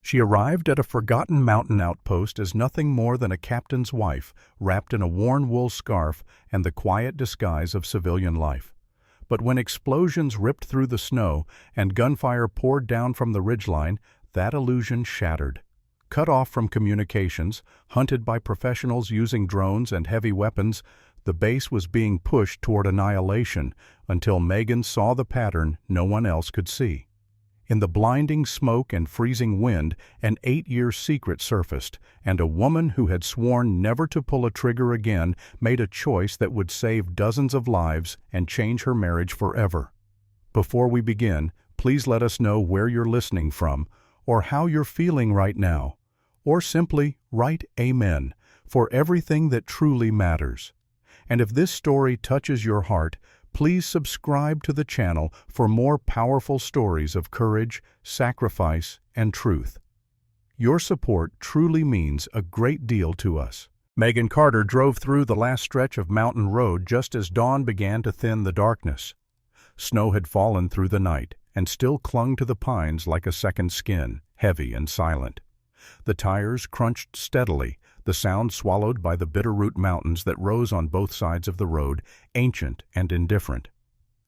She arrived at a forgotten mountain outpost as nothing more than a captain's wife, wrapped in a worn wool scarf and the quiet disguise of civilian life. But when explosions ripped through the snow and gunfire poured down from the ridgeline, that illusion shattered. Cut off from communications, hunted by professionals using drones and heavy weapons, the base was being pushed toward annihilation until Megan saw the pattern no one else could see. In the blinding smoke and freezing wind, an 8-year secret surfaced, and a woman who had sworn never to pull a trigger again made a choice that would save dozens of lives and change her marriage forever. Before we begin, please let us know where you're listening from, or how you're feeling right now, or simply write Amen for everything that truly matters. And if this story touches your heart, please subscribe to the channel for more powerful stories of courage, sacrifice, and truth. Your support truly means a great deal to us. Megan Carter drove through the last stretch of mountain road just as dawn began to thin the darkness. Snow had fallen through the night and still clung to the pines like a second skin, heavy and silent. The tires crunched steadily, the sound swallowed by the Bitterroot Mountains that rose on both sides of the road, ancient and indifferent.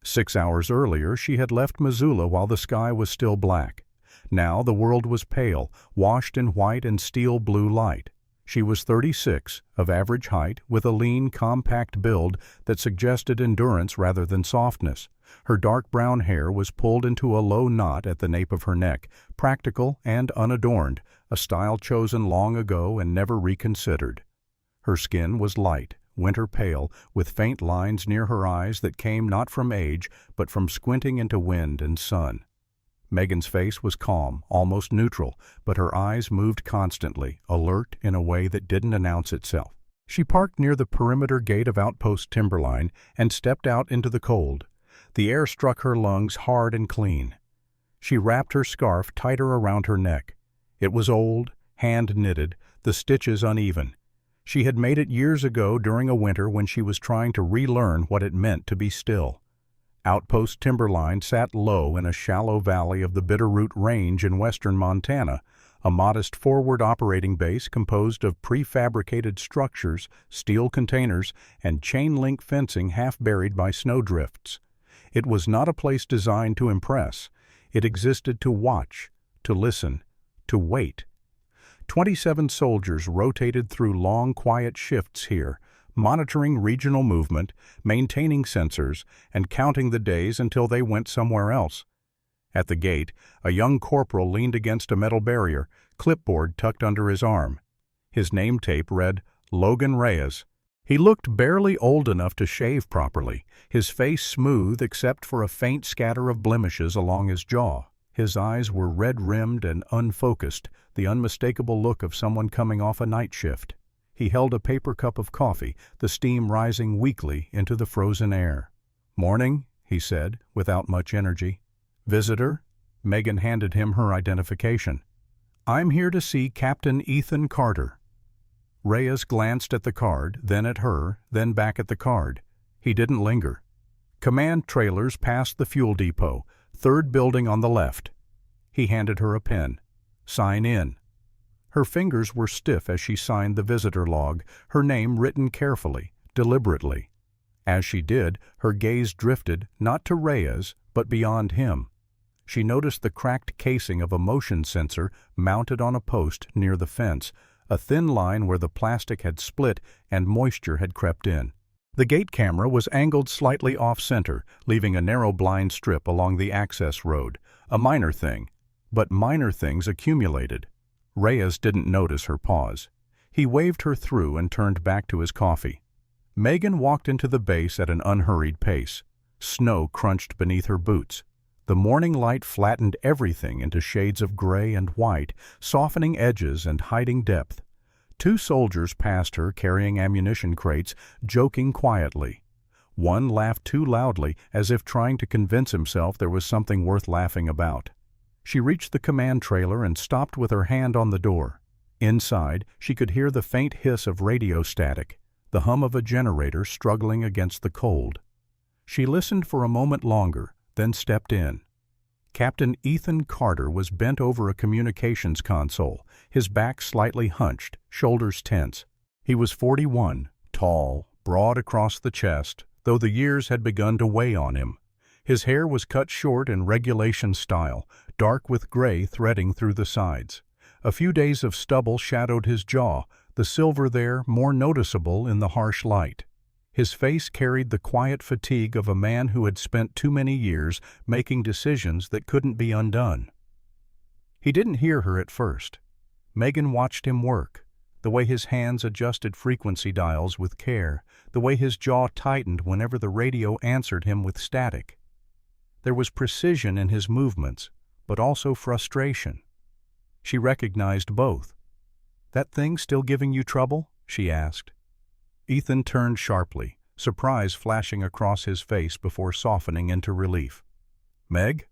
6 hours earlier, she had left Missoula while the sky was still black. Now the world was pale, washed in white and steel blue light. She was 36, of average height, with a lean, compact build that suggested endurance rather than softness. Her dark brown hair was pulled into a low knot at the nape of her neck, practical and unadorned, a style chosen long ago and never reconsidered. Her skin was light, winter pale, with faint lines near her eyes that came not from age, but from squinting into wind and sun. Megan's face was calm, almost neutral, but her eyes moved constantly, alert in a way that didn't announce itself. She parked near the perimeter gate of outpost timberline and stepped out into the cold. The air struck her lungs hard and clean. She wrapped her scarf tighter around her neck. It was old, hand-knitted, the stitches uneven. She had made it years ago during a winter when she was trying to relearn what it meant to be still. Outpost Timberline sat low in a shallow valley of the Bitterroot Range in western Montana, a modest forward operating base composed of prefabricated structures, steel containers, and chain-link fencing half buried by snowdrifts. It was not a place designed to impress. It existed to watch, to listen, to wait. 27 soldiers rotated through long, quiet shifts here, monitoring regional movement, maintaining sensors, and counting the days until they went somewhere else. At the gate, a young corporal leaned against a metal barrier, clipboard tucked under his arm. His name tape read, Logan Reyes. He looked barely old enough to shave properly, his face smooth except for a faint scatter of blemishes along his jaw. His eyes were red-rimmed and unfocused, the unmistakable look of someone coming off a night shift. He held a paper cup of coffee, the steam rising weakly into the frozen air. "Morning," he said, without much energy. "Visitor?" Megan handed him her identification. "I'm here to see Captain Ethan Carter." Reyes glanced at the card, then at her, then back at the card. He didn't linger. "Command trailers past the fuel depot, third building on the left." He handed her a pen. "Sign in." Her fingers were stiff as she signed the visitor log, her name written carefully, deliberately. As she did, her gaze drifted, not to Reyes, but beyond him. She noticed the cracked casing of a motion sensor mounted on a post near the fence, a thin line where the plastic had split and moisture had crept in. The gate camera was angled slightly off-center, leaving a narrow blind strip along the access road, a minor thing. But minor things accumulated. Reyes didn't notice her pause. He waved her through and turned back to his coffee. Megan walked into the base at an unhurried pace. Snow crunched beneath her boots. The morning light flattened everything into shades of gray and white, softening edges and hiding depth. 2 soldiers passed her carrying ammunition crates, joking quietly. One laughed too loudly, as if trying to convince himself there was something worth laughing about. She reached the command trailer and stopped with her hand on the door. Inside, she could hear the faint hiss of radio static, the hum of a generator struggling against the cold. She listened for a moment longer, then stepped in. Captain Ethan Carter was bent over a communications console, his back slightly hunched, shoulders tense. He was 41, tall, broad across the chest, though the years had begun to weigh on him. His hair was cut short in regulation style, dark with gray threading through the sides. A few days of stubble shadowed his jaw, the silver there more noticeable in the harsh light. His face carried the quiet fatigue of a man who had spent too many years making decisions that couldn't be undone. He didn't hear her at first. Megan watched him work, the way his hands adjusted frequency dials with care, the way his jaw tightened whenever the radio answered him with static. There was precision in his movements, but also frustration. She recognized both. "That thing still giving you trouble?" she asked. Ethan turned sharply, surprise flashing across his face before softening into relief. "Meg,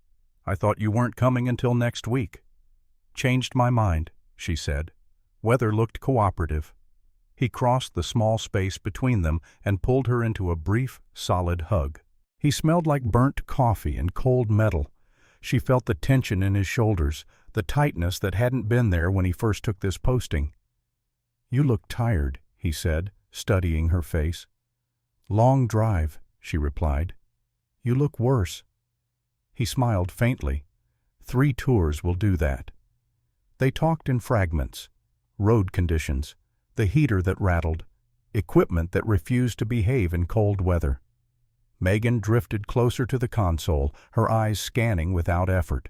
I thought you weren't coming until next week." "Changed my mind," she said. Weather looked cooperative. He crossed the small space between them and pulled her into a brief, solid hug. He smelled like burnt coffee and cold metal. She felt the tension in his shoulders, the tightness that hadn't been there when he first took this posting. "You look tired," he said, studying her face. "Long drive," she replied. "You look worse." He smiled faintly. 3 tours will do that." They talked in fragments. Road conditions, the heater that rattled, equipment that refused to behave in cold weather. Megan drifted closer to the console, her eyes scanning without effort.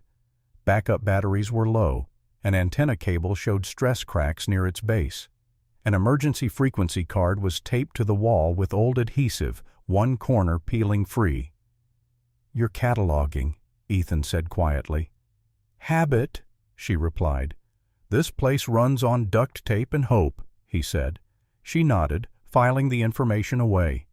Backup batteries were low. An antenna cable showed stress cracks near its base. An emergency frequency card was taped to the wall with old adhesive, one corner peeling free. "You're cataloging," Ethan said quietly. "Habit," she replied. "This place runs on duct tape and hope," he said. She nodded, filing the information away.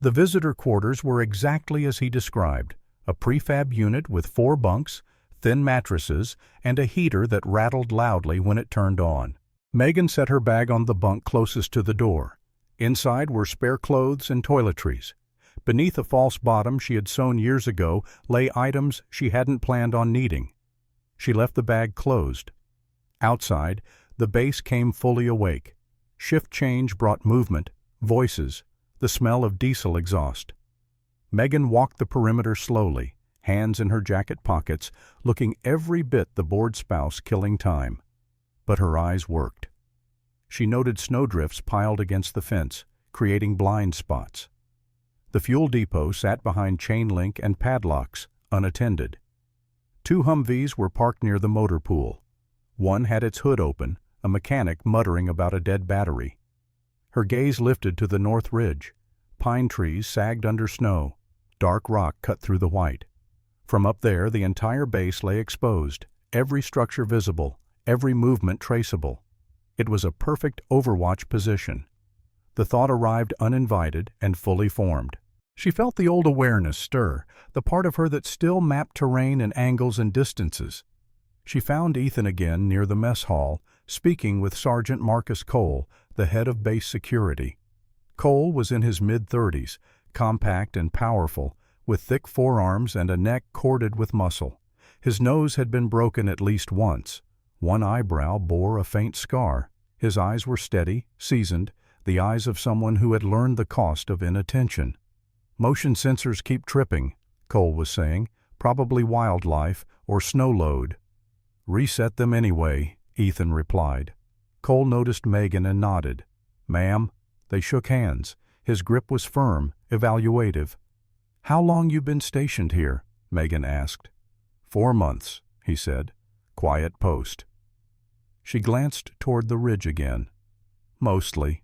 The visitor quarters were exactly as he described, a prefab unit with 4 bunks, thin mattresses, and a heater that rattled loudly when it turned on. Megan set her bag on the bunk closest to the door. Inside were spare clothes and toiletries. Beneath a false bottom she had sewn years ago lay items she hadn't planned on needing. She left the bag closed. Outside, the base came fully awake. Shift change brought movement, voices, the smell of diesel exhaust. Megan walked the perimeter slowly, hands in her jacket pockets, looking every bit the bored spouse killing time. But her eyes worked. She noted snowdrifts piled against the fence, creating blind spots. The fuel depot sat behind chain link and padlocks, unattended. 2 Humvees were parked near the motor pool. One had its hood open, a mechanic muttering about a dead battery. Her gaze lifted to the north ridge. Pine trees sagged under snow. Dark rock cut through the white. From up there, the entire base lay exposed, every structure visible, every movement traceable. It was a perfect overwatch position. The thought arrived uninvited and fully formed. She felt the old awareness stir, the part of her that still mapped terrain and angles and distances. She found Ethan again near the mess hall, speaking with Sergeant Marcus Cole, the head of base security. Cole was in his mid-30s, compact and powerful, with thick forearms and a neck corded with muscle. His nose had been broken at least once. One eyebrow bore a faint scar. His eyes were steady, seasoned, the eyes of someone who had learned the cost of inattention. "Motion sensors keep tripping," Cole was saying, "probably wildlife or snow load." "Reset them anyway," Ethan replied. Cole noticed Megan and nodded. "Ma'am." They shook hands. His grip was firm, evaluative. "How long you been stationed here?" Megan asked. 4 months, he said. "Quiet post." She glanced toward the ridge again. "Mostly."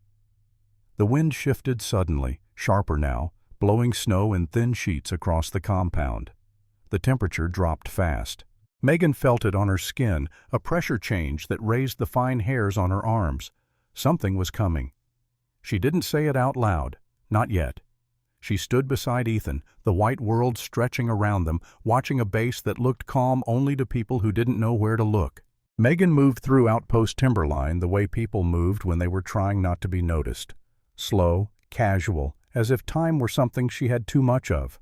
The wind shifted suddenly, sharper now, blowing snow in thin sheets across the compound. The temperature dropped fast. Megan felt it on her skin, a pressure change that raised the fine hairs on her arms. Something was coming. She didn't say it out loud, not yet. She stood beside Ethan, the white world stretching around them, watching a base that looked calm only to people who didn't know where to look. Megan moved through outpost timberline the way people moved when they were trying not to be noticed. Slow, casual, as if time were something she had too much of.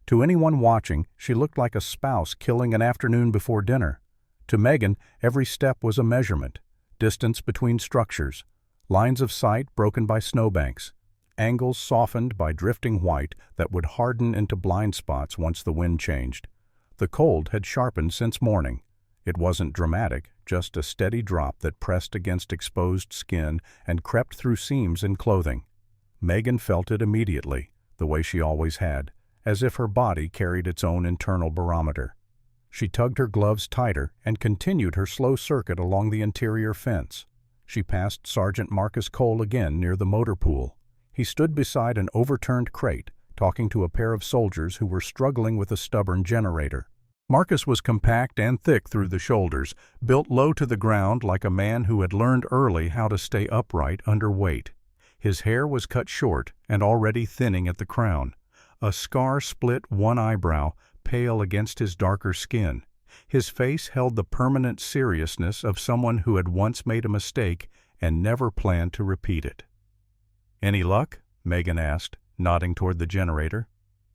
To anyone watching, she looked like a spouse killing an afternoon before dinner. To Megan, every step was a measurement. Distance between structures, lines of sight broken by snowbanks, angles softened by drifting white that would harden into blind spots once the wind changed. The cold had sharpened since morning. It wasn't dramatic, just a steady drop that pressed against exposed skin and crept through seams in clothing. Megan felt it immediately, the way she always had, as if her body carried its own internal barometer. She tugged her gloves tighter and continued her slow circuit along the interior fence. She passed Sergeant Marcus Cole again near the motor pool. He stood beside an overturned crate, talking to a pair of soldiers who were struggling with a stubborn generator. Marcus was compact and thick through the shoulders, built low to the ground like a man who had learned early how to stay upright under weight. His hair was cut short and already thinning at the crown. A scar split one eyebrow, pale against his darker skin. His face held the permanent seriousness of someone who had once made a mistake and never planned to repeat it. "Any luck?" Megan asked, nodding toward the generator.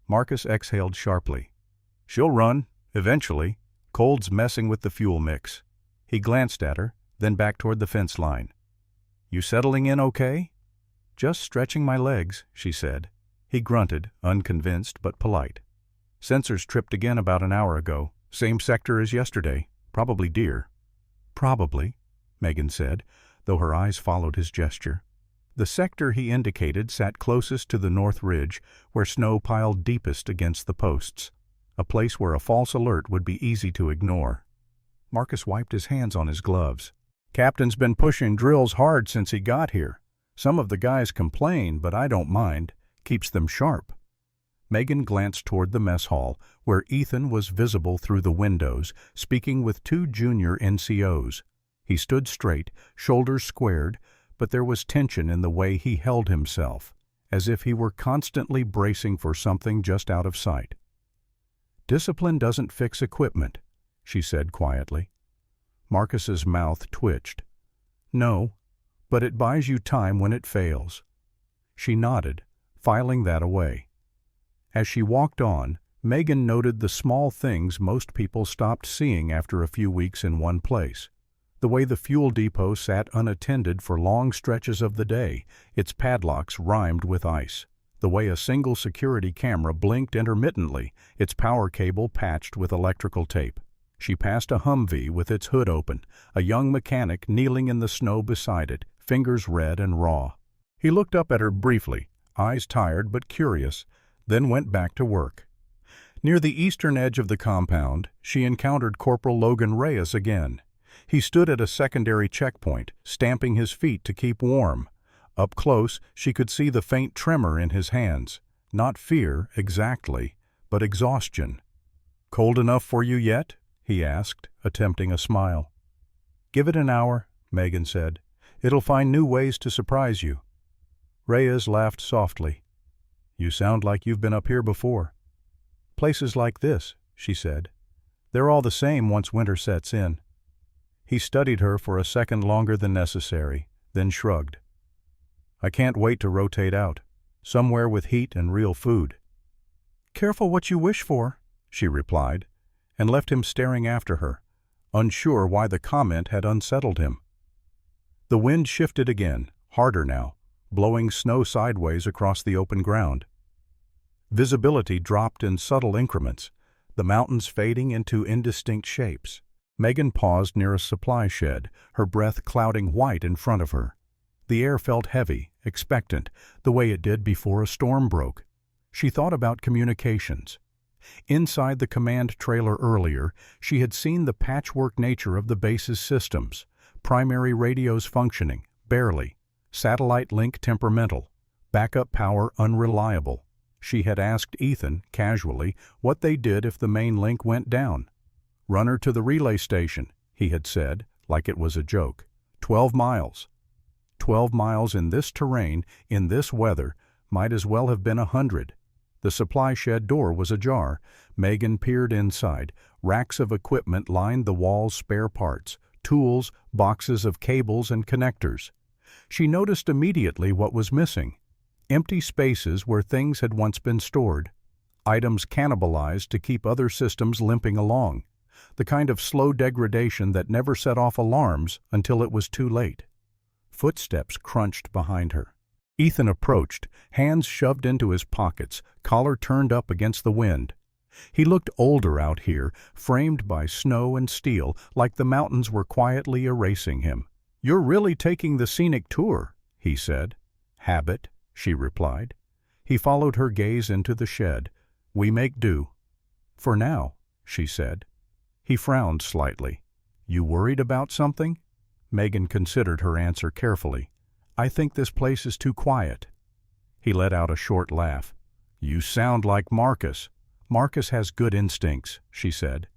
Marcus exhaled sharply. "She'll run, eventually. Cold's messing with the fuel mix." He glanced at her, then back toward the fence line. "You settling in okay?" "Just stretching my legs," she said. He grunted, unconvinced but polite. "Sensors tripped again about an hour ago. Same sector as yesterday. Probably deer." "Probably," Megan said, though her eyes followed his gesture. The sector he indicated sat closest to the north ridge, where snow piled deepest against the posts, a place where a false alert would be easy to ignore. Marcus wiped his hands on his gloves. "Captain's been pushing drills hard since he got here. Some of the guys complain, but I don't mind. Keeps them sharp." Megan glanced toward the mess hall, where Ethan was visible through the windows, speaking with two junior NCOs. He stood straight, shoulders squared, but there was tension in the way he held himself, as if he were constantly bracing for something just out of sight. "Discipline doesn't fix equipment," she said quietly. Marcus's mouth twitched. "No, but it buys you time when it fails." She nodded, filing that away. As she walked on, Megan noted the small things most people stopped seeing after a few weeks in one place. The way the fuel depot sat unattended for long stretches of the day, its padlocks rimed with ice. The way a single security camera blinked intermittently, its power cable patched with electrical tape. She passed a Humvee with its hood open, a young mechanic kneeling in the snow beside it, fingers red and raw. He looked up at her briefly, eyes tired but curious, then went back to work. Near the eastern edge of the compound, she encountered Corporal Logan Reyes again. He stood at a secondary checkpoint, stamping his feet to keep warm. Up close, she could see the faint tremor in his hands. Not fear, exactly, but exhaustion. "Cold enough for you yet?" he asked, attempting a smile. "Give it an hour," Megan said. "It'll find new ways to surprise you." Reyes laughed softly. "You sound like you've been up here before." "Places like this," she said. "They're all the same once winter sets in." He studied her for a second longer than necessary, then shrugged. "I can't wait to rotate out, somewhere with heat and real food." "Careful what you wish for," she replied, and left him staring after her, unsure why the comment had unsettled him. The wind shifted again, harder now, blowing snow sideways across the open ground. Visibility dropped in subtle increments, the mountains fading into indistinct shapes. Megan paused near a supply shed, her breath clouding white in front of her. The air felt heavy, expectant, the way it did before a storm broke. She thought about communications. Inside the command trailer earlier, she had seen the patchwork nature of the base's systems. Primary radios functioning, barely. Satellite link temperamental. Backup power unreliable. She had asked Ethan, casually, what they did if the main link went down. "Run her to the relay station," he had said, like it was a joke. 12 miles. 12 miles in this terrain, in this weather, might as well have been 100. The supply shed door was ajar. Megan peered inside. Racks of equipment lined the wall's spare parts, tools, boxes of cables and connectors. She noticed immediately what was missing. Empty spaces where things had once been stored. items cannibalized to keep other systems limping along, the kind of slow degradation that never set off alarms until it was too late. Footsteps crunched behind her. Ethan approached, hands shoved into his pockets, collar turned up against the wind. He looked older out here, framed by snow and steel, like the mountains were quietly erasing him. "You're really taking the scenic tour," he said. "Habit," she replied. He followed her gaze into the shed. "We make do." "For now," she said. He frowned slightly. "You worried about something?" Megan considered her answer carefully. "I think this place is too quiet." He let out a short laugh. "You sound like Marcus." "Marcus has good instincts," she said.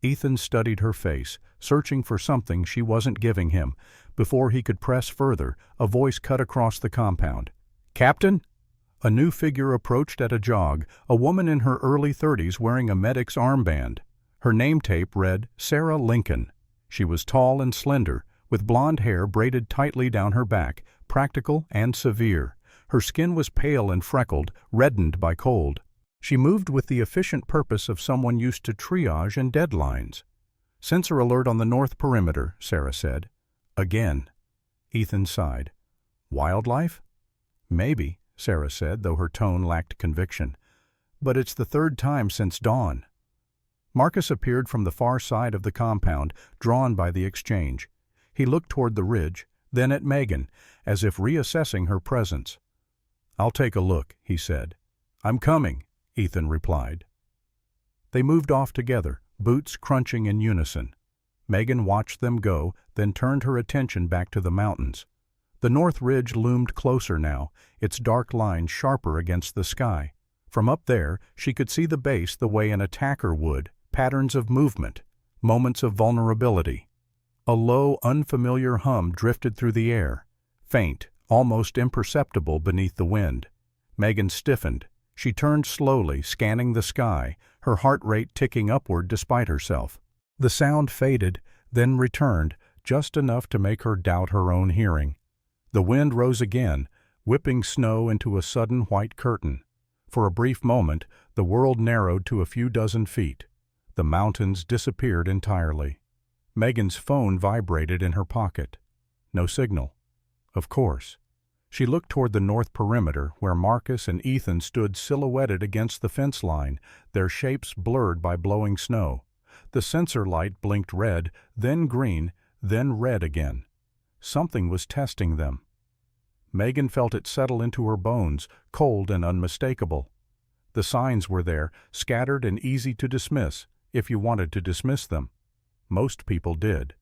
Ethan studied her face, searching for something she wasn't giving him. Before he could press further, a voice cut across the compound. "Captain?" A new figure approached at a jog, a woman in her early 30s wearing a medic's armband. Her name tape read Sarah Lincoln. She was tall and slender, with blonde hair braided tightly down her back, practical and severe. Her skin was pale and freckled, reddened by cold. She moved with the efficient purpose of someone used to triage and deadlines. "Sensor alert on the north perimeter," Sarah said. "Again." Ethan sighed. "Wildlife?" "Maybe," Sarah said, though her tone lacked conviction. "But it's the third time since dawn." Marcus appeared from the far side of the compound, drawn by the exchange. He looked toward the ridge, then at Megan, as if reassessing her presence. "I'll take a look," he said. "I'm coming," Ethan replied. They moved off together, boots crunching in unison. Megan watched them go, then turned her attention back to the mountains. The north ridge loomed closer now, its dark line sharper against the sky. From up there, she could see the base the way an attacker would, patterns of movement, moments of vulnerability. A low, unfamiliar hum drifted through the air, faint, almost imperceptible beneath the wind. Megan stiffened. She turned slowly, scanning the sky, her heart rate ticking upward despite herself. The sound faded, then returned, just enough to make her doubt her own hearing. The wind rose again, whipping snow into a sudden white curtain. For a brief moment, the world narrowed to a few dozen feet. The mountains disappeared entirely. Megan's phone vibrated in her pocket. No signal. Of course. She looked toward the north perimeter, where Marcus and Ethan stood silhouetted against the fence line, their shapes blurred by blowing snow. The sensor light blinked red, then green, then red again. Something was testing them. Megan felt it settle into her bones, cold and unmistakable. The signs were there, scattered and easy to dismiss, if you wanted to dismiss them. Most people did.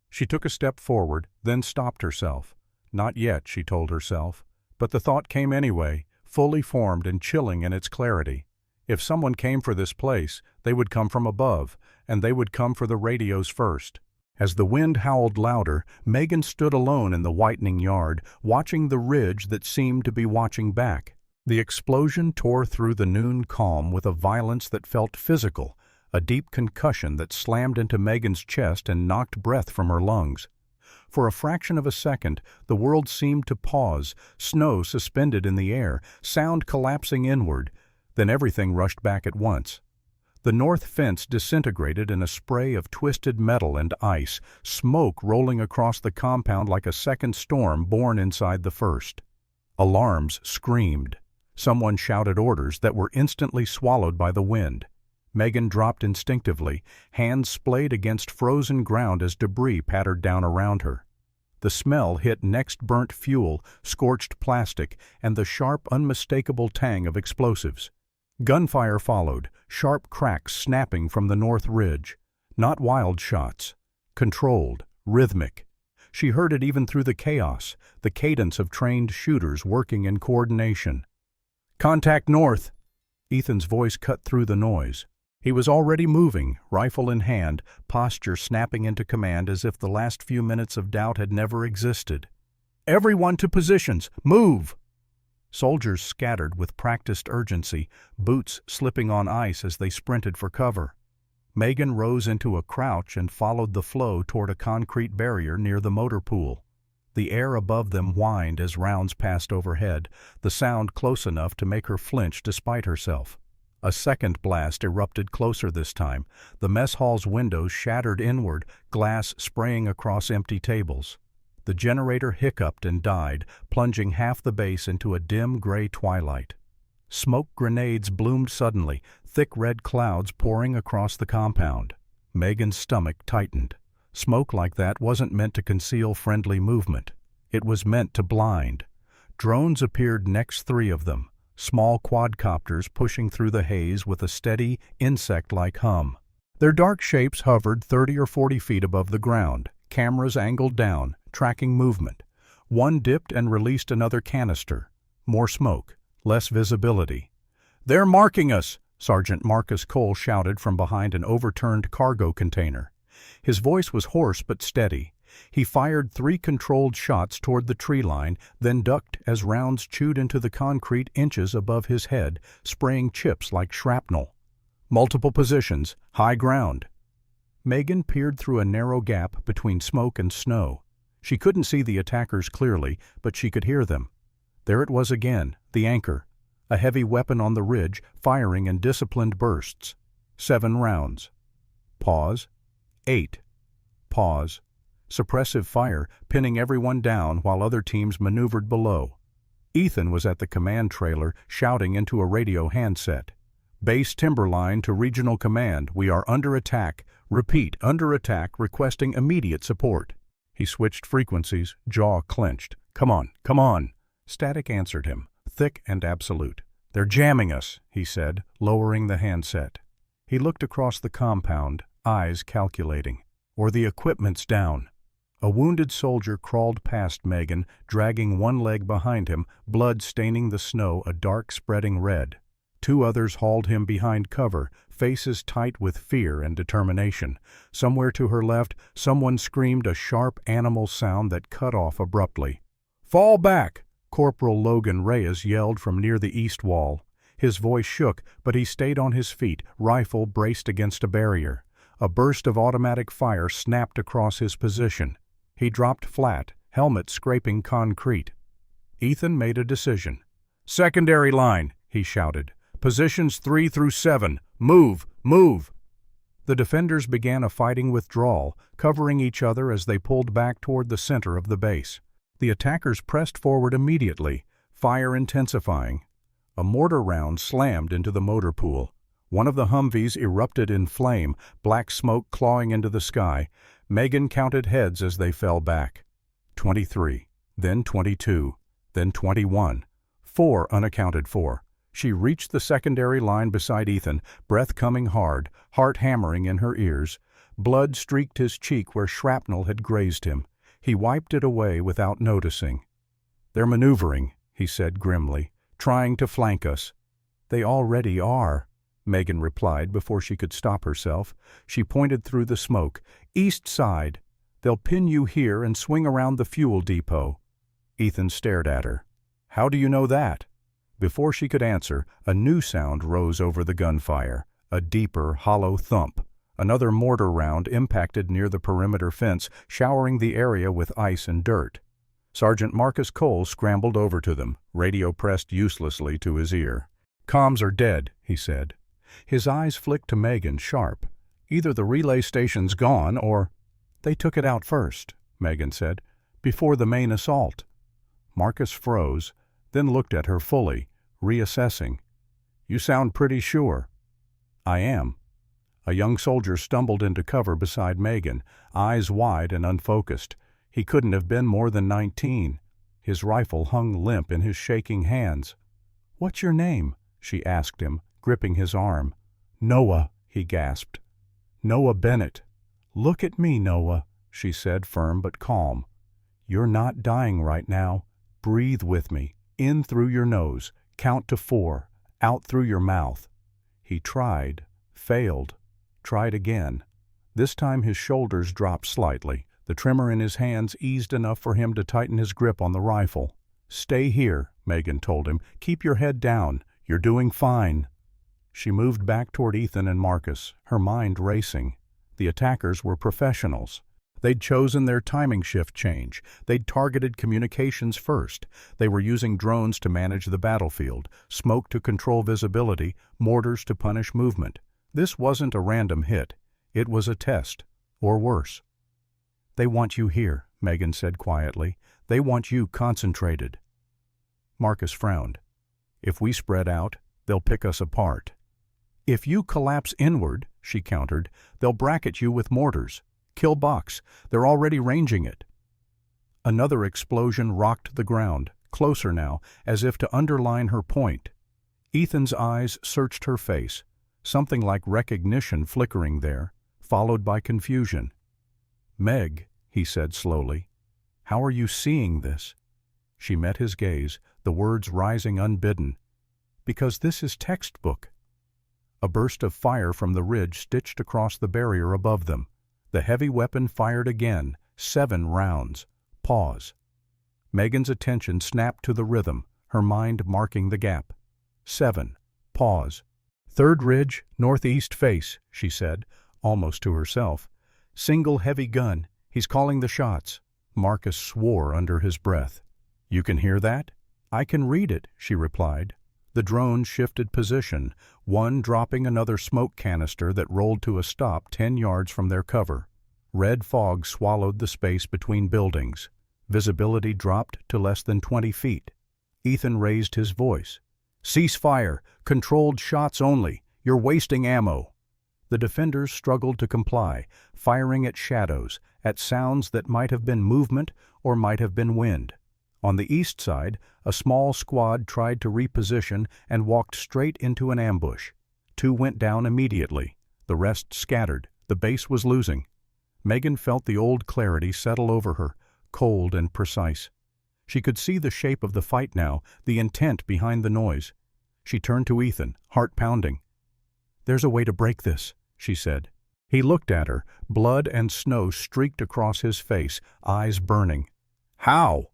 She took a step forward, then stopped herself. Not yet, she told herself, but the thought came anyway, fully formed and chilling in its clarity. If someone came for this place, they would come from above, and they would come for the radios first. As the wind howled louder, Megan stood alone in the whitening yard, watching the ridge that seemed to be watching back. The explosion tore through the noon calm with a violence that felt physical, a deep concussion that slammed into Megan's chest and knocked breath from her lungs. For a fraction of a second, the world seemed to pause, snow suspended in the air, sound collapsing inward. Then everything rushed back at once. The north fence disintegrated in a spray of twisted metal and ice, smoke rolling across the compound like a second storm born inside the first. Alarms screamed. Someone shouted orders that were instantly swallowed by the wind. Megan dropped instinctively, hands splayed against frozen ground as debris pattered down around her. The smell hit next burnt fuel, scorched plastic, and the sharp, unmistakable tang of explosives. Gunfire followed, sharp cracks snapping from the north ridge. Not wild shots. Controlled, rhythmic. She heard it even through the chaos, the cadence of trained shooters working in coordination. "Contact north!" Ethan's voice cut through the noise. He was already moving, rifle in hand, posture snapping into command as if the last few minutes of doubt had never existed. "Everyone to positions! Move!" Soldiers scattered with practiced urgency, boots slipping on ice as they sprinted for cover. Megan rose into a crouch and followed the flow toward a concrete barrier near the motor pool. The air above them whined as rounds passed overhead, the sound close enough to make her flinch despite herself. A second blast erupted closer this time. The mess hall's windows shattered inward, glass spraying across empty tables. The generator hiccuped and died, plunging half the base into a dim gray twilight. Smoke grenades bloomed suddenly, thick red clouds pouring across the compound. Megan's stomach tightened. Smoke like that wasn't meant to conceal friendly movement. It was meant to blind. Drones appeared next, 3 of them, small quadcopters pushing through the haze with a steady, insect-like hum. Their dark shapes hovered 30 or 40 feet above the ground, cameras angled down, tracking movement. One dipped and released another canister. More smoke, less visibility. "They're marking us!" Sergeant Marcus Cole shouted from behind an overturned cargo container. His voice was hoarse but steady. He fired 3 controlled shots toward the tree line, then ducked as rounds chewed into the concrete inches above his head, spraying chips like shrapnel. Multiple positions, high ground. Megan peered through a narrow gap between smoke and snow. She couldn't see the attackers clearly, but she could hear them. There it was again, the anchor. A heavy weapon on the ridge, firing in disciplined bursts. 7 rounds. Pause. 8. Pause. Suppressive fire, pinning everyone down while other teams maneuvered below. Ethan was at the command trailer, shouting into a radio handset. "Base Timberline to Regional Command, we are under attack. Repeat, under attack, requesting immediate support." He switched frequencies, jaw clenched. "Come on, come on." Static answered him, thick and absolute. "They're jamming us," he said, lowering the handset. He looked across the compound, eyes calculating. "Or the equipment's down." A wounded soldier crawled past Megan, dragging one leg behind him, blood staining the snow a dark spreading red. 2 others hauled him behind cover, faces tight with fear and determination. Somewhere to her left, someone screamed a sharp animal sound that cut off abruptly. "Fall back!" Corporal Logan Reyes yelled from near the east wall. His voice shook, but he stayed on his feet, rifle braced against a barrier. A burst of automatic fire snapped across his position. He dropped flat, helmet scraping concrete. Ethan made a decision. "Secondary line," he shouted. "Positions 3 through 7. Move! Move!" The defenders began a fighting withdrawal, covering each other as they pulled back toward the center of the base. The attackers pressed forward immediately, fire intensifying. A mortar round slammed into the motor pool. One of the Humvees erupted in flame, black smoke clawing into the sky. Megan counted heads as they fell back. 23, then 22, then 21. 4 unaccounted for. She reached the secondary line beside Ethan, breath coming hard, heart hammering in her ears. Blood streaked his cheek where shrapnel had grazed him. He wiped it away without noticing. "They're maneuvering," he said grimly, "trying to flank us." "They already are," Megan replied before she could stop herself. She pointed through the smoke. "East side. They'll pin you here and swing around the fuel depot." Ethan stared at her. "How do you know that?" Before she could answer, a new sound rose over the gunfire, a deeper, hollow thump. Another mortar round impacted near the perimeter fence, showering the area with ice and dirt. Sergeant Marcus Cole scrambled over to them, radio pressed uselessly to his ear. "Comms are dead," he said. His eyes flicked to Megan, sharp. "Either the relay station's gone or—" "They took it out first," Megan said, "before the main assault." Marcus froze, then looked at her fully, reassessing. "You sound pretty sure." "I am." A young soldier stumbled into cover beside Megan, eyes wide and unfocused. He couldn't have been more than 19. His rifle hung limp in his shaking hands. "What's your name?" she asked him, gripping his arm. "Noah," he gasped. "Noah Bennett." "Look at me, Noah," she said, firm but calm. "You're not dying right now. Breathe with me. In through your nose. Count to 4. Out through your mouth." He tried, failed, tried again. This time his shoulders dropped slightly. The tremor in his hands eased enough for him to tighten his grip on the rifle. "Stay here," Megan told him. "Keep your head down. You're doing fine." She moved back toward Ethan and Marcus, her mind racing. The attackers were professionals. They'd chosen their timing shift change. They'd targeted communications first. They were using drones to manage the battlefield, smoke to control visibility, mortars to punish movement. This wasn't a random hit. It was a test, or worse. "They want you here," Megan said quietly. "They want you concentrated." Marcus frowned. "If we spread out, they'll pick us apart." "If you collapse inward," she countered, "they'll bracket you with mortars. Kill box. They're already ranging it." Another explosion rocked the ground, closer now, as if to underline her point. Ethan's eyes searched her face, something like recognition flickering there, followed by confusion. "Meg," he said slowly, "how are you seeing this?" She met his gaze, the words rising unbidden. "Because this is textbook." A burst of fire from the ridge stitched across the barrier above them. The heavy weapon fired again, 7 rounds. Pause. Megan's attention snapped to the rhythm, her mind marking the gap. 7. Pause. "Third ridge, northeast face," she said, almost to herself. "Single heavy gun. He's calling the shots." Marcus swore under his breath. "You can hear that?" "I can read it," she replied. The drone shifted position, one dropping another smoke canister that rolled to a stop 10 yards from their cover. Red fog swallowed the space between buildings. Visibility dropped to less than 20 feet. Ethan raised his voice. "Cease fire! Controlled shots only! You're wasting ammo!" The defenders struggled to comply, firing at shadows, at sounds that might have been movement or might have been wind. On the east side, a small squad tried to reposition and walked straight into an ambush. 2 went down immediately. The rest scattered. The base was losing. Megan felt the old clarity settle over her, cold and precise. She could see the shape of the fight now, the intent behind the noise. She turned to Ethan, heart pounding. "There's a way to break this," she said. He looked at her, blood and snow streaked across his face, eyes burning. "How?"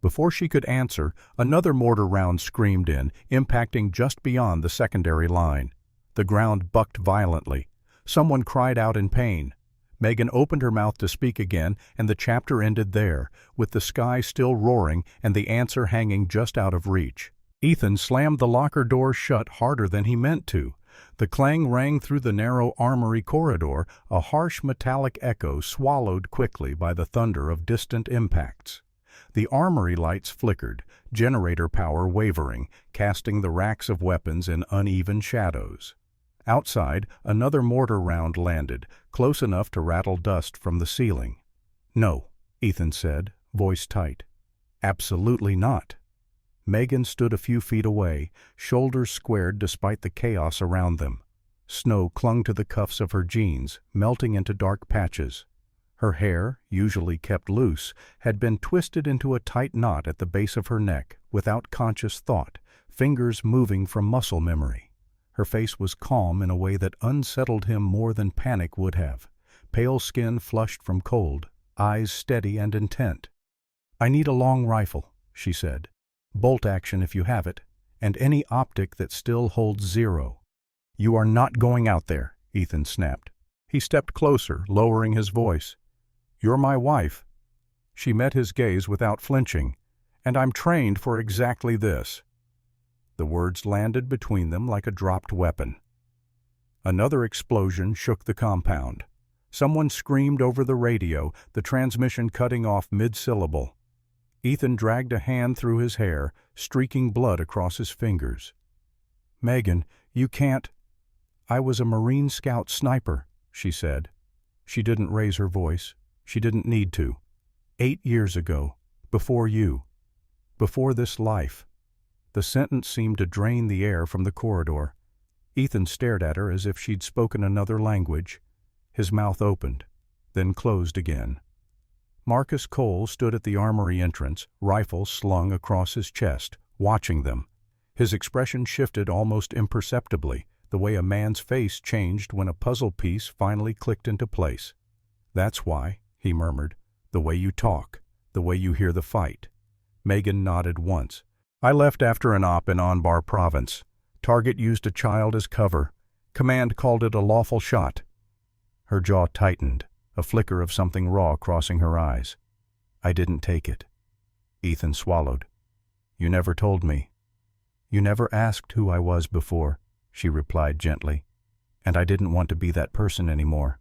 Before she could answer, another mortar round screamed in, impacting just beyond the secondary line. The ground bucked violently. Someone cried out in pain. Megan opened her mouth to speak again, and the chapter ended there, with the sky still roaring and the answer hanging just out of reach. Ethan slammed the locker door shut harder than he meant to. The clang rang through the narrow armory corridor, a harsh metallic echo swallowed quickly by the thunder of distant impacts. The armory lights flickered, generator power wavering, casting the racks of weapons in uneven shadows. Outside, another mortar round landed, close enough to rattle dust from the ceiling. "No," Ethan said, voice tight. "Absolutely not." Megan stood a few feet away, shoulders squared despite the chaos around them. Snow clung to the cuffs of her jeans, melting into dark patches. Her hair, usually kept loose, had been twisted into a tight knot at the base of her neck, without conscious thought, fingers moving from muscle memory. Her face was calm in a way that unsettled him more than panic would have. Pale skin flushed from cold, eyes steady and intent. "I need a long rifle," she said. "Bolt action if you have it, and any optic that still holds 0. "You are not going out there," Ethan snapped. He stepped closer, lowering his voice. "You're my wife." She met his gaze without flinching. "And I'm trained for exactly this." The words landed between them like a dropped weapon. Another explosion shook the compound. Someone screamed over the radio, the transmission cutting off mid-syllable. Ethan dragged a hand through his hair, streaking blood across his fingers. "Megan, you can't—" "I was a Marine Scout sniper," she said. She didn't raise her voice. She didn't need to. 8 years ago, before you, before this life. The sentence seemed to drain the air from the corridor. Ethan stared at her as if she'd spoken another language. His mouth opened, then closed again. Marcus Cole stood at the armory entrance, rifle slung across his chest, watching them. His expression shifted almost imperceptibly, the way a man's face changed when a puzzle piece finally clicked into place. "That's why," he murmured. "The way you talk, the way you hear the fight." Megan nodded once. "I left after an op in Anbar province. Target used a child as cover. Command called it a lawful shot." Her jaw tightened. a flicker of something raw crossing her eyes. "I didn't take it." Ethan swallowed. "You never told me." "You never asked who I was before," she replied gently, "and I didn't want to be that person anymore."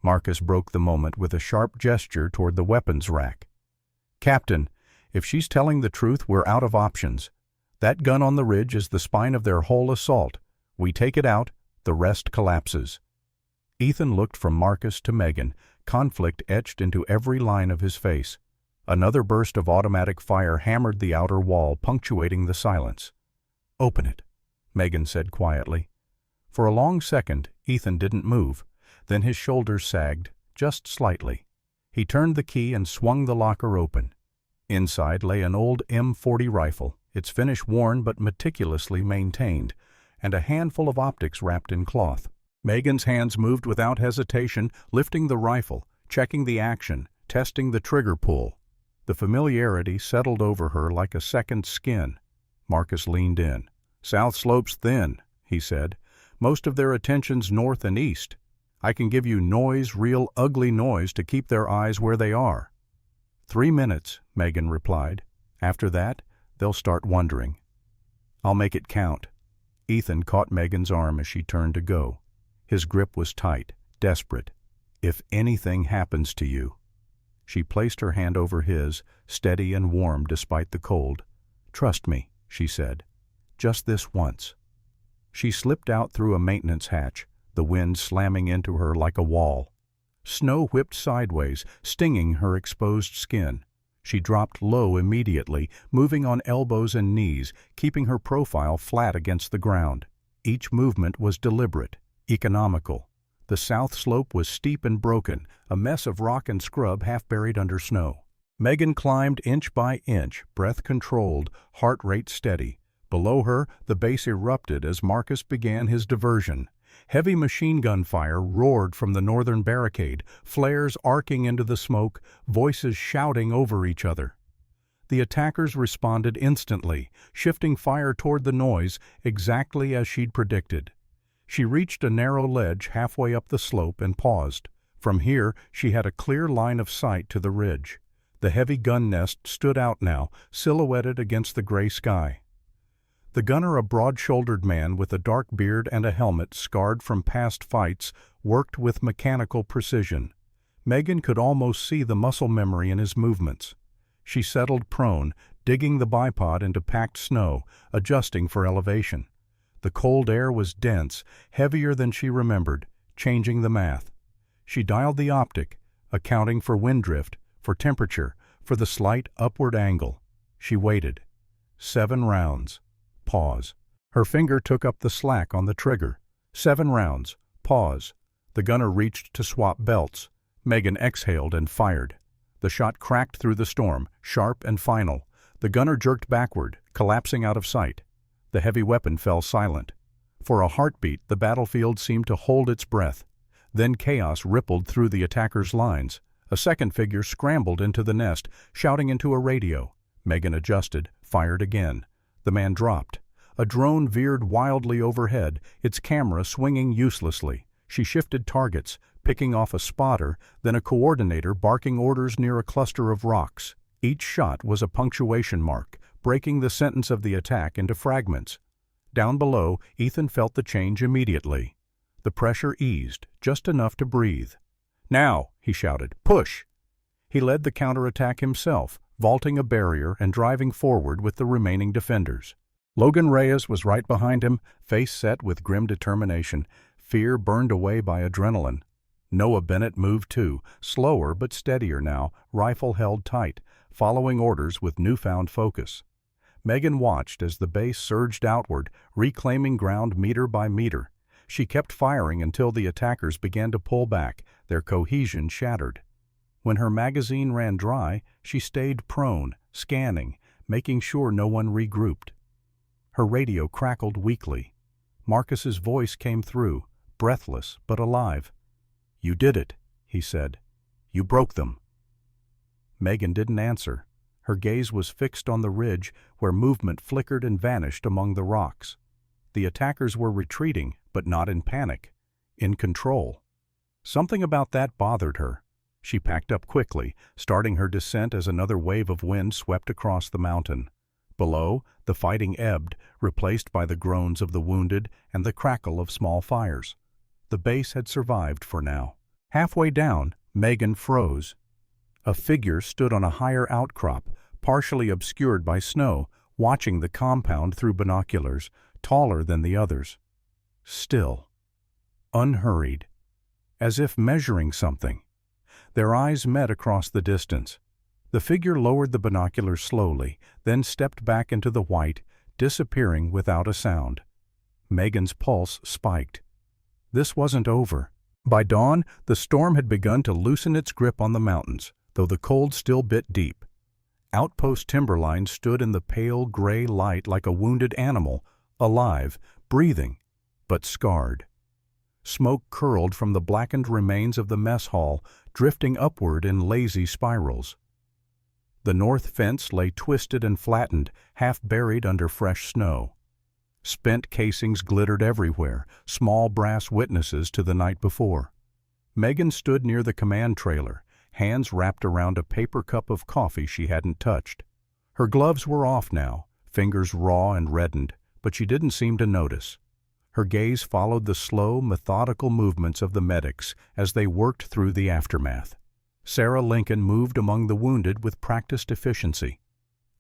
Marcus broke the moment with a sharp gesture toward the weapons rack. "Captain, if she's telling the truth, we're out of options. That gun on the ridge is the spine of their whole assault. We take it out, the rest collapses." Ethan looked from Marcus to Megan, conflict etched into every line of his face. Another burst of automatic fire hammered the outer wall, punctuating the silence. "Open it," Megan said quietly. For a long second, Ethan didn't move. Then his shoulders sagged, just slightly. He turned the key and swung the locker open. Inside lay an old M40 rifle, its finish worn but meticulously maintained, and a handful of optics wrapped in cloth. Megan's hands moved without hesitation, lifting the rifle, checking the action, testing the trigger pull. The familiarity settled over her like a second skin. Marcus leaned in. "South slope's thin," he said. "Most of their attention's north and east. I can give you noise, real ugly noise, to keep their eyes where they are." 3 minutes, Megan replied. "After that, they'll start wondering." "I'll make it count." Ethan caught Megan's arm as she turned to go. His grip was tight, desperate. "If anything happens to you." She placed her hand over his, steady and warm despite the cold. "Trust me," she said. "Just this once." She slipped out through a maintenance hatch, the wind slamming into her like a wall. Snow whipped sideways, stinging her exposed skin. She dropped low immediately, moving on elbows and knees, keeping her profile flat against the ground. Each movement was deliberate, economical. The south slope was steep and broken, a mess of rock and scrub half buried under snow. Megan climbed inch by inch, breath controlled, heart rate steady. Below her, the base erupted as Marcus began his diversion. Heavy machine gun fire roared from the northern barricade, flares arcing into the smoke, voices shouting over each other. The attackers responded instantly, shifting fire toward the noise, exactly as she'd predicted. She reached a narrow ledge halfway up the slope and paused. From here, she had a clear line of sight to the ridge. The heavy gun nest stood out now, silhouetted against the gray sky. The gunner, a broad-shouldered man with a dark beard and a helmet scarred from past fights, worked with mechanical precision. Megan could almost see the muscle memory in his movements. She settled prone, digging the bipod into packed snow, adjusting for elevation. The cold air was dense, heavier than she remembered, changing the math. She dialed the optic, accounting for wind drift, for temperature, for the slight upward angle. She waited. 7 rounds. Pause. Her finger took up the slack on the trigger. 7 rounds. Pause. The gunner reached to swap belts. Megan exhaled and fired. The shot cracked through the storm, sharp and final. The gunner jerked backward, collapsing out of sight. The heavy weapon fell silent. For a heartbeat, the battlefield seemed to hold its breath. Then chaos rippled through the attackers' lines. A second figure scrambled into the nest, shouting into a radio. Megan adjusted, fired again. The man dropped. A drone veered wildly overhead, its camera swinging uselessly. She shifted targets, picking off a spotter, then a coordinator barking orders near a cluster of rocks. Each shot was a punctuation mark, breaking the sentence of the attack into fragments. Down below, Ethan felt the change immediately. The pressure eased, just enough to breathe. "Now," he shouted, "push!" He led the counterattack himself, vaulting a barrier and driving forward with the remaining defenders. Logan Reyes was right behind him, face set with grim determination, fear burned away by adrenaline. Noah Bennett moved too, slower but steadier now, rifle held tight, following orders with newfound focus. Megan watched as the base surged outward, reclaiming ground meter by meter. She kept firing until the attackers began to pull back, their cohesion shattered. When her magazine ran dry, she stayed prone, scanning, making sure no one regrouped. Her radio crackled weakly. Marcus's voice came through, breathless but alive. "You did it," he said. "You broke them." Megan didn't answer. Her gaze was fixed on the ridge where movement flickered and vanished among the rocks. The attackers were retreating, but not in panic. In control. Something about that bothered her. She packed up quickly, starting her descent as another wave of wind swept across the mountain. Below, the fighting ebbed, replaced by the groans of the wounded and the crackle of small fires. The base had survived for now. Halfway down, Megan froze. A figure stood on a higher outcrop, partially obscured by snow, watching the compound through binoculars, taller than the others. Still. Unhurried. As if measuring something. Their eyes met across the distance. The figure lowered the binoculars slowly, then stepped back into the white, disappearing without a sound. Megan's pulse spiked. This wasn't over. By dawn, the storm had begun to loosen its grip on the mountains, though the cold still bit deep. Outpost timberline stood in the pale gray light like a wounded animal, alive, breathing, but scarred. Smoke curled from the blackened remains of the mess hall, drifting upward in lazy spirals. The north fence lay twisted and flattened, half buried under fresh snow. Spent casings glittered everywhere, small brass witnesses to the night before. Megan stood near the command trailer, hands wrapped around a paper cup of coffee she hadn't touched. Her gloves were off now, fingers raw and reddened, but she didn't seem to notice. Her gaze followed the slow, methodical movements of the medics as they worked through the aftermath. Sarah Lincoln moved among the wounded with practiced efficiency.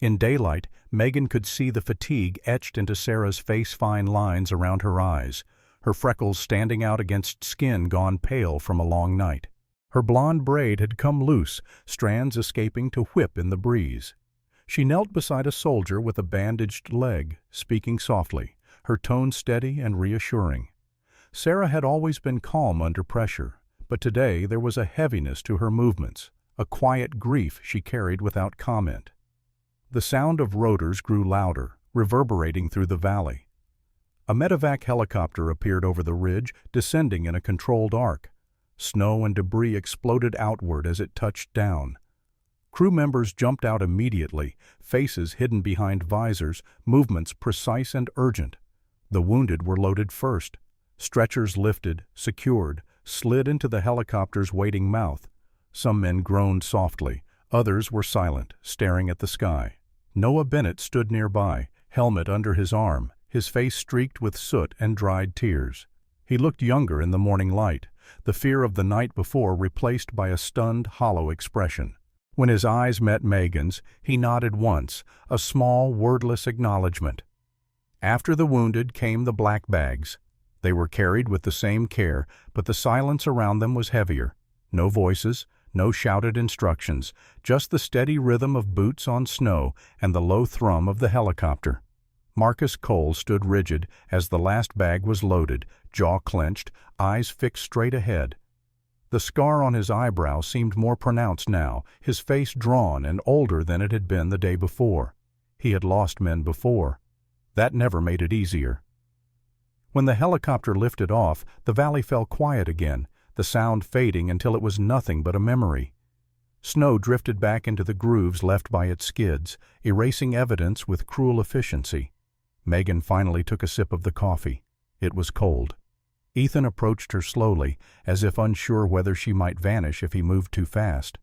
In daylight, Megan could see the fatigue etched into Sarah's face-fine lines around her eyes, her freckles standing out against skin gone pale from a long night. Her blonde braid had come loose, strands escaping to whip in the breeze. She knelt beside a soldier with a bandaged leg, speaking softly, her tone steady and reassuring. Sarah had always been calm under pressure, but today there was a heaviness to her movements, a quiet grief she carried without comment. The sound of rotors grew louder, reverberating through the valley. A medevac helicopter appeared over the ridge, descending in a controlled arc. Snow and debris exploded outward as it touched down. Crew members jumped out immediately, faces hidden behind visors, movements precise and urgent. The wounded were loaded first. Stretchers lifted, secured, slid into the helicopter's waiting mouth. Some men groaned softly. Others were silent, staring at the sky. Noah Bennett stood nearby, helmet under his arm, his face streaked with soot and dried tears. He looked younger in the morning light, the fear of the night before replaced by a stunned, hollow expression. When his eyes met Megan's, he nodded once, a small, wordless acknowledgement. After the wounded came the black bags. They were carried with the same care, but the silence around them was heavier. No voices, no shouted instructions, just the steady rhythm of boots on snow and the low thrum of the helicopter. Marcus Cole stood rigid as the last bag was loaded, jaw clenched, eyes fixed straight ahead. The scar on his eyebrow seemed more pronounced now, his face drawn and older than it had been the day before. He had lost men before. That never made it easier. When the helicopter lifted off, the valley fell quiet again, the sound fading until it was nothing but a memory. Snow drifted back into the grooves left by its skids, erasing evidence with cruel efficiency. Megan finally took a sip of the coffee. It was cold. Ethan approached her slowly, as if unsure whether she might vanish if he moved too fast.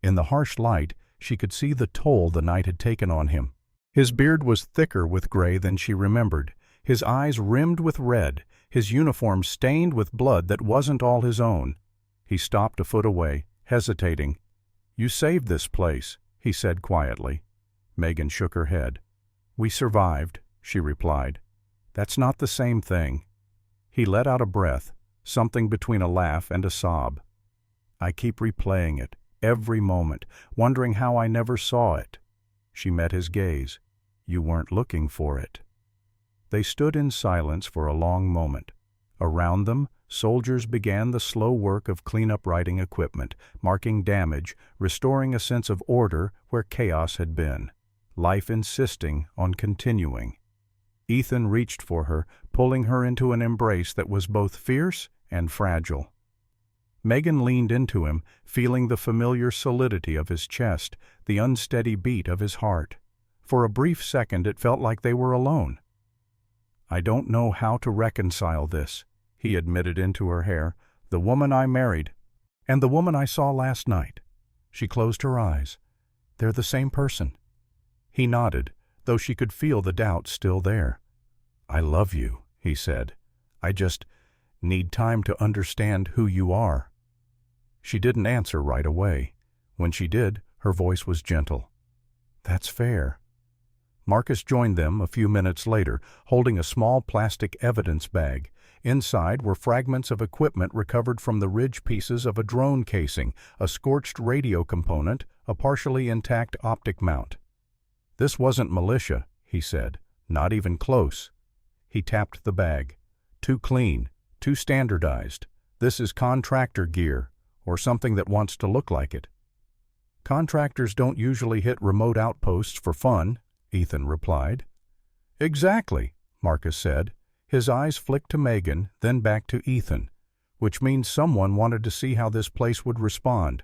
In the harsh light, she could see the toll the night had taken on him. His beard was thicker with gray than she remembered, his eyes rimmed with red, his uniform stained with blood that wasn't all his own. He stopped a foot away, hesitating. "You saved this place," he said quietly. Megan shook her head. "We survived," she replied. "That's not the same thing." He let out a breath, something between a laugh and a sob. "I keep replaying it, every moment, wondering how I never saw it." She met his gaze. "You weren't looking for it." They stood in silence for a long moment. Around them, soldiers began the slow work of cleanup riding equipment, marking damage, restoring a sense of order where chaos had been, life insisting on continuing. Ethan reached for her, pulling her into an embrace that was both fierce and fragile. Megan leaned into him, feeling the familiar solidity of his chest, the unsteady beat of his heart. For a brief second it felt like they were alone. "I don't know how to reconcile this," he admitted into her hair, The woman I married. And the woman I saw last night. She closed her eyes. They're the same person. He nodded, though she could feel the doubt still there. I love you, he said. I just need time to understand who you are. She didn't answer right away. When she did, her voice was gentle. That's fair. Marcus joined them a few minutes later, holding a small plastic evidence bag. Inside were fragments of equipment recovered from the ridge pieces of a drone casing, a scorched radio component, a partially intact optic mount. This wasn't militia, he said. Not even close. He tapped the bag. Too clean, too standardized. This is contractor gear, or something that wants to look like it. Contractors don't usually hit remote outposts for fun, Ethan replied. Exactly, Marcus said. His eyes flicked to Megan, then back to Ethan, which means someone wanted to see how this place would respond,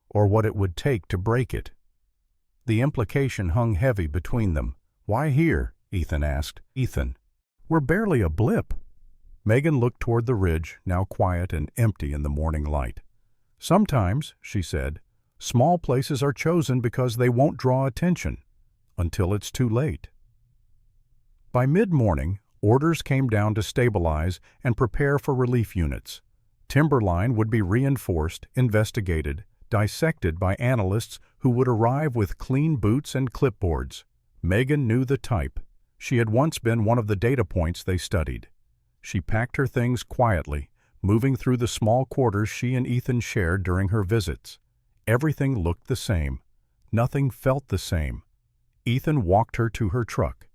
or what it would take to break it. The implication hung heavy between them. Why here? Ethan asked. Ethan, we're barely a blip. Megan looked toward the ridge, now quiet and empty in the morning light. Sometimes, she said, small places are chosen because they won't draw attention, until it's too late. By mid-morning, orders came down to stabilize and prepare for relief units. Timberline would be reinforced, investigated, dissected by analysts who would arrive with clean boots and clipboards. Megan knew the type. She had once been one of the data points they studied. She packed her things quietly, moving through the small quarters she and Ethan shared during her visits. Everything looked the same. Nothing felt the same. Ethan walked her to her truck.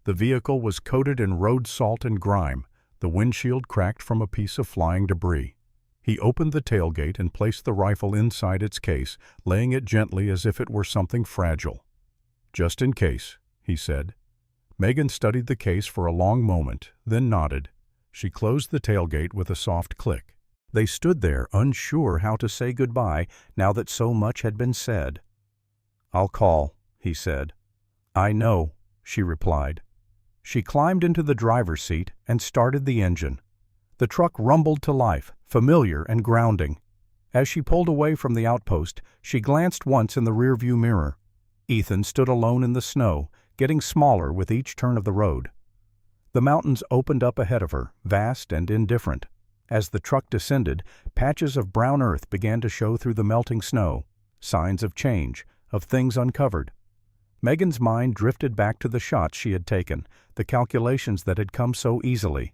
The vehicle was coated in road salt and grime, the windshield cracked from a piece of flying debris. He opened the tailgate and placed the rifle inside its case, laying it gently as if it were something fragile. Just in case, he said. Megan studied the case for a long moment, then nodded. She closed the tailgate with a soft click. They stood there, unsure how to say goodbye now that so much had been said. I'll call, he said. I know, she replied. She climbed into the driver's seat and started the engine. The truck rumbled to life, familiar and grounding. As she pulled away from the outpost, she glanced once in the rearview mirror. Ethan stood alone in the snow, getting smaller with each turn of the road. The mountains opened up ahead of her, vast and indifferent. As the truck descended, patches of brown earth began to show through the melting snow, signs of change, of things uncovered. Megan's mind drifted back to the shots she had taken, the calculations that had come so easily.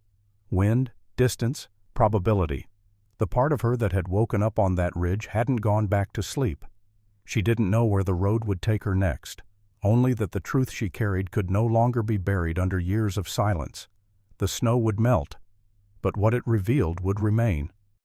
Wind, distance, probability. The part of her that had woken up on that ridge hadn't gone back to sleep. She didn't know where the road would take her next, only that the truth she carried could no longer be buried under years of silence. The snow would melt, but what it revealed would remain.